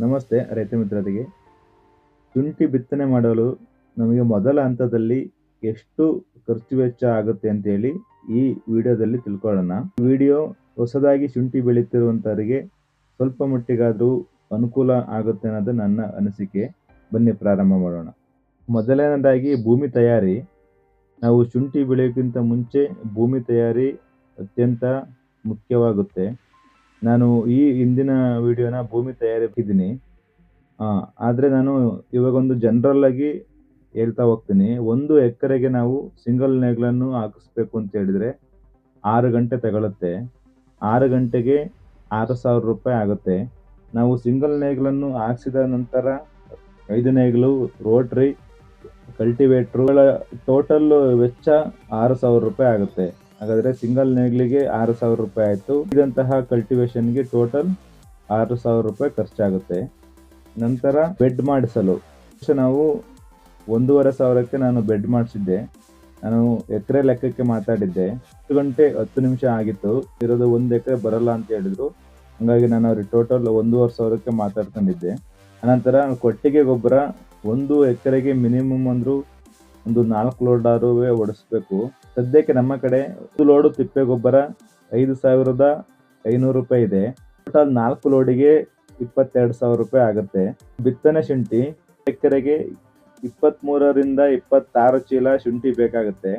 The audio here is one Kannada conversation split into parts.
ನಮಸ್ತೆ ರೈತ ಮಿತ್ರರಿಗೆ. ಶುಂಠಿ ಬಿತ್ತನೆ ಮಾಡಲು ನಮಗೆ ಮೊದಲ ಹಂತದಲ್ಲಿ ಎಷ್ಟು ಖರ್ಚು ವೆಚ್ಚ ಆಗುತ್ತೆ ಅಂತೇಳಿ ಈ ವಿಡಿಯೋದಲ್ಲಿ ತಿಳ್ಕೊಳ್ಳೋಣ. ವಿಡಿಯೋ ಹೊಸದಾಗಿ ಶುಂಠಿ ಬೆಳೀತಿರುವಂತವರಿಗೆ ಸ್ವಲ್ಪ ಮಟ್ಟಿಗಾದರೂ ಅನುಕೂಲ ಆಗುತ್ತೆ ಅನ್ನೋದು ನನ್ನ ಅನಿಸಿಕೆ. ಬನ್ನಿ ಪ್ರಾರಂಭ ಮಾಡೋಣ. ಮೊದಲನೇದಾಗಿ ಭೂಮಿ ತಯಾರಿ. ನಾವು ಶುಂಠಿ ಬೆಳೆಯೋಕ್ಕಿಂತ ಮುಂಚೆ ಭೂಮಿ ತಯಾರಿ ಅತ್ಯಂತ ಮುಖ್ಯವಾಗುತ್ತೆ. ನಾನು ಈ ಹಿಂದಿನ ವಿಡಿಯೋನ ಭೂಮಿ ತಯಾರಿ ಹಾಕಿದ್ದೀನಿ. ಆದರೆ ನಾನು ಇವಾಗೊಂದು ಜನರಲ್ ಆಗಿ ಹೇಳ್ತಾ ಹೋಗ್ತೀನಿ. 1 ಎಕರೆಗೆ ನಾವು ಸಿಂಗಲ್ ನೇಗಿಲನ್ನು ಹಾಕಿಸ್ಬೇಕು ಅಂತ ಹೇಳಿದ್ರೆ 6 ಗಂಟೆ ತಗೊಳುತ್ತೆ. 6 ಗಂಟೆಗೆ 6,000 ರೂಪಾಯಿ ಆಗುತ್ತೆ. ನಾವು ಸಿಂಗಲ್ ನೇಗಿಲನ್ನು ಹಾಕ್ಸಿದ ನಂತರ 5 ನೇಗಿಲು, ರೋಟ್ರಿ, ಕಲ್ಟಿವೇಟ್ರುಗಳ ಟೋಟಲ್ ವೆಚ್ಚ 6,000 ರೂಪಾಯಿ ಆಗುತ್ತೆ. ಹಾಗಾದರೆ ಸಿಂಗಲ್ ನೇಗಿಲಿಗೆ 6,000 ರೂಪಾಯಿ ಆಯಿತು. ಇದಂತಹ ಕಲ್ಟಿವೇಷನ್ಗೆ ಟೋಟಲ್ 6,000 ರೂಪಾಯಿ ಖರ್ಚಾಗುತ್ತೆ. ನಂತರ ಬೆಡ್ ಮಾಡಿಸಲು ನಾವು 1,500ಕ್ಕೆ ನಾನು ಬೆಡ್ ಮಾಡಿಸಿದ್ದೆ. ನಾನು ಎಕರೆ ಲೆಕ್ಕಕ್ಕೆ ಮಾತಾಡಿದ್ದೆ. 10 ಗಂಟೆ 10 ನಿಮಿಷ ಆಗಿತ್ತು. ಇರೋದು 1 ಎಕರೆ ಬರಲ್ಲ ಅಂತ ಹೇಳಿದ್ರು. ಹಾಗಾಗಿ ನಾನು ಅವ್ರಿಗೆ ಟೋಟಲ್ 1,500ಕ್ಕೆ ಮಾತಾಡ್ಕೊಂಡಿದ್ದೆ. ಅನಂತರ ಕೊಟ್ಟಿಗೆ ಗೊಬ್ಬರ 1 ಎಕರೆಗೆ ಮಿನಿಮಮ್ ಅಂದರೂ ಒಂದು 4 ಲೋಡ್ ಆರುವೆ ಹೊಡಿಸ್ಬೇಕು. ಸದ್ಯಕ್ಕೆ ನಮ್ಮ ಕಡೆ 1 ಲೋಡು ತಿಪ್ಪೆ ಗೊಬ್ಬರ 5,500 ರೂಪಾಯಿ ಇದೆ. ಟೋಟಲ್ 4 ಲೋಡಿಗೆ 22,000 ರೂಪಾಯಿ ಆಗುತ್ತೆ. ಬಿತ್ತನೆ ಶುಂಠಿ ಎಕರೆಗೆ 23ರಿಂದ 26 ಚೀಲ ಶುಂಠಿ ಬೇಕಾಗುತ್ತೆ.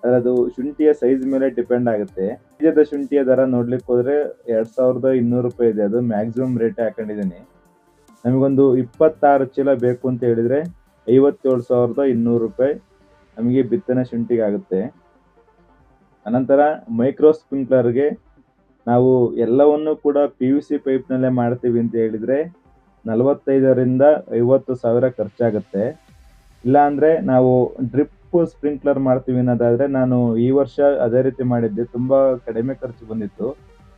ಅದು ಶುಂಠಿಯ ಸೈಜ್ ಮೇಲೆ ಡಿಪೆಂಡ್ ಆಗುತ್ತೆ. ಬೀಜದ ಶುಂಠಿಯ ದರ ನೋಡ್ಲಿಕ್ಕೆ ಹೋದ್ರೆ 2,200 ರೂಪಾಯಿ ಇದೆ. ಅದು ಮ್ಯಾಕ್ಸಿಮಮ್ ರೇಟ್ ಹಾಕೊಂಡಿದ್ದೀನಿ. ನಮಗೊಂದು 26 ಚೀಲ ಬೇಕು ಅಂತ ಹೇಳಿದ್ರೆ 57,200 ರೂಪಾಯಿ ನಮಗೆ ಬಿತ್ತನೆ ಶುಂಠಿಗೆ ಆಗುತ್ತೆ. ಅನಂತರ ಮೈಕ್ರೋ ಸ್ಪ್ರಿಂಕ್ಲರ್ಗೆ ನಾವು ಎಲ್ಲವನ್ನು ಕೂಡ PVC ಪೈಪ್ನಲ್ಲೇ ಮಾಡ್ತೀವಿ ಅಂತ ಹೇಳಿದರೆ 45ರಿಂದ 50,000 ಖರ್ಚಾಗುತ್ತೆ. ಇಲ್ಲಾಂದರೆ ನಾವು ಡ್ರಿಪ್ ಸ್ಪ್ರಿಂಕ್ಲರ್ ಮಾಡ್ತೀವಿ ಅನ್ನೋದಾದರೆ ನಾನು ಈ ವರ್ಷ ಅದೇ ರೀತಿ ಮಾಡಿದ್ದೆ. ತುಂಬ ಕಡಿಮೆ ಖರ್ಚು ಬಂದಿತ್ತು.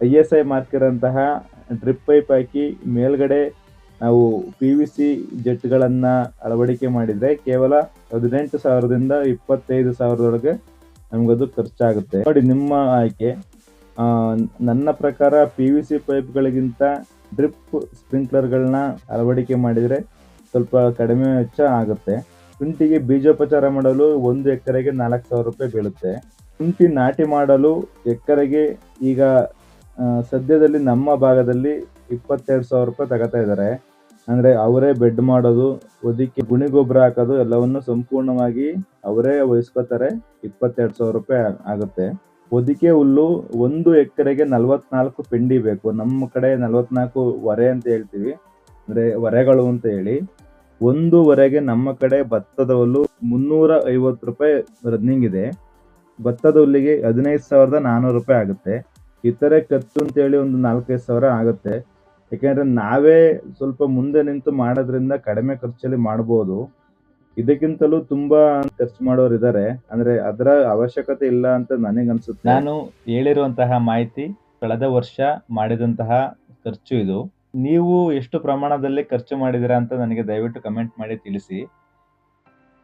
ISI ಮಾರ್ಕ್ ಇರೋಂತಹ ಡ್ರಿಪ್ ಪೈಪ್ ಹಾಕಿ ಮೇಲ್ಗಡೆ ನಾವು PVC ಜೆಟ್ಗಳನ್ನು ಅಳವಡಿಕೆ ಮಾಡಿದರೆ ಕೇವಲ 18,000ದಿಂದ 25,000 ನಮಗದು ಖರ್ಚಾಗುತ್ತೆ. ನೋಡಿ, ನಿಮ್ಮ ಆಯ್ಕೆ. ನನ್ನ ಪ್ರಕಾರ PVC ಪೈಪ್ಗಳಿಗಿಂತ ಡ್ರಿಪ್ ಸ್ಪ್ರಿಂಕ್ಲರ್ಗಳನ್ನ ಅಳವಡಿಕೆ ಮಾಡಿದರೆ ಸ್ವಲ್ಪ ಕಡಿಮೆ ವೆಚ್ಚ ಆಗುತ್ತೆ. ಶುಂಠಿಗೆ ಬೀಜೋಪಚಾರ ಮಾಡಲು 1 ಎಕರೆಗೆ 4,000 ರೂಪಾಯಿ ಬೀಳುತ್ತೆ. ಶುಂಠಿ ನಾಟಿ ಮಾಡಲು ಎಕರೆಗೆ ಈಗ ಸದ್ಯದಲ್ಲಿ ನಮ್ಮ ಭಾಗದಲ್ಲಿ 22,000 ರೂಪಾಯಿ ತಗೋತಾ ಇದ್ದಾರೆ. ಅಂದರೆ ಅವರೇ ಬೆಡ್ ಮಾಡೋದು, ಅದಕ್ಕೆ ಗುಣಿ ಗೊಬ್ಬರ ಹಾಕೋದು ಎಲ್ಲವನ್ನು ಸಂಪೂರ್ಣವಾಗಿ ಅವರೇ ವಹಿಸ್ಕೋತಾರೆ. 22,000 ರೂಪಾಯಿ ಆಗುತ್ತೆ. ಹೊದಿಕೆ ಹುಲ್ಲು 1 ಎಕರೆಗೆ 44 ಪೆಂಡಿ ಬೇಕು. ನಮ್ಮ ಕಡೆ 44 ಹೊರೆ ಅಂತ ಹೇಳ್ತೀವಿ, ಅಂದರೆ ಹೊರೆಗಳು ಅಂತ ಹೇಳಿ. 1 ಹೊರೆಗೆ ನಮ್ಮ ಕಡೆ ಭತ್ತದ ಹುಲ್ಲು 350 ರೂಪಾಯಿ ರನ್ನಿಂಗ್ ಇದೆ. ಭತ್ತದ ಹುಲ್ಲಿಗೆ 15,400 ರೂಪಾಯಿ ಆಗುತ್ತೆ. ಇತರೆ ಖರ್ಚು ಅಂತೇಳಿ ಒಂದು 4,500 ಆಗುತ್ತೆ. ಯಾಕೆಂದರೆ ನಾವೇ ಸ್ವಲ್ಪ ಮುಂದೆ ನಿಂತು ಮಾಡೋದ್ರಿಂದ ಕಡಿಮೆ ಖರ್ಚಲ್ಲಿ ಮಾಡ್ಬೋದು. ಇದಕ್ಕಿಂತಲೂ ತುಂಬಾ ಖರ್ಚು ಮಾಡೋರು ಇದ್ದಾರೆ. ಅಂದ್ರೆ ಅದರ ಅವಶ್ಯಕತೆ ಇಲ್ಲ ಅಂತ ನನಗನ್ಸುತ್ತೆ. ನಾನು ಹೇಳಿರುವಂತಹ ಮಾಹಿತಿ ಕಳೆದ ವರ್ಷ ಮಾಡಿದಂತಹ ಖರ್ಚು ಇದು. ನೀವು ಎಷ್ಟು ಪ್ರಮಾಣದಲ್ಲಿ ಖರ್ಚು ಮಾಡಿದ್ದೀರಾ ಅಂತ ನನಗೆ ದಯವಿಟ್ಟು ಕಮೆಂಟ್ ಮಾಡಿ ತಿಳಿಸಿ.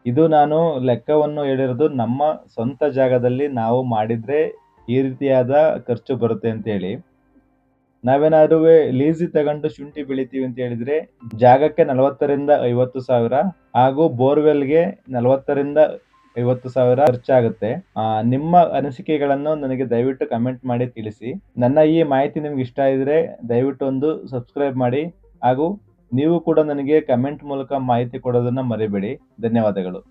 ಇದು ನಾನು ಲೆಕ್ಕವನ್ನು ಹೇಳಿರೋದು ನಮ್ಮ ಸ್ವಂತ ಜಾಗದಲ್ಲಿ ನಾವು ಮಾಡಿದ್ರೆ ಈ ರೀತಿಯಾದ ಖರ್ಚು ಬರುತ್ತೆ ಅಂತ ಹೇಳಿ. ನಾವೇನಾದ್ರೂ ಲೀಸಿಗೆ ತಗೊಂಡು ಶುಂಠಿ ಬೆಳಿತೀವಿ ಅಂತ ಹೇಳಿದ್ರೆ ಜಾಗಕ್ಕೆ 40ರಿಂದ 50,000 ಹಾಗೂ ಬೋರ್ವೆಲ್ಗೆ 40ರಿಂದ 50,000 ಖರ್ಚಾಗುತ್ತೆ. ನಿಮ್ಮ ಅನಿಸಿಕೆಗಳನ್ನು ನನಗೆ ದಯವಿಟ್ಟು ಕಮೆಂಟ್ ಮಾಡಿ ತಿಳಿಸಿ. ನನ್ನ ಈ ಮಾಹಿತಿ ನಿಮ್ಗೆ ಇಷ್ಟ ಇದ್ರೆ ದಯವಿಟ್ಟು ಒಂದು ಸಬ್ಸ್ಕ್ರೈಬ್ ಮಾಡಿ, ಹಾಗೂ ನೀವು ಕೂಡ ನನಗೆ ಕಮೆಂಟ್ ಮೂಲಕ ಮಾಹಿತಿ ಕೊಡೋದನ್ನ ಮರಿಬೇಡಿ. ಧನ್ಯವಾದಗಳು.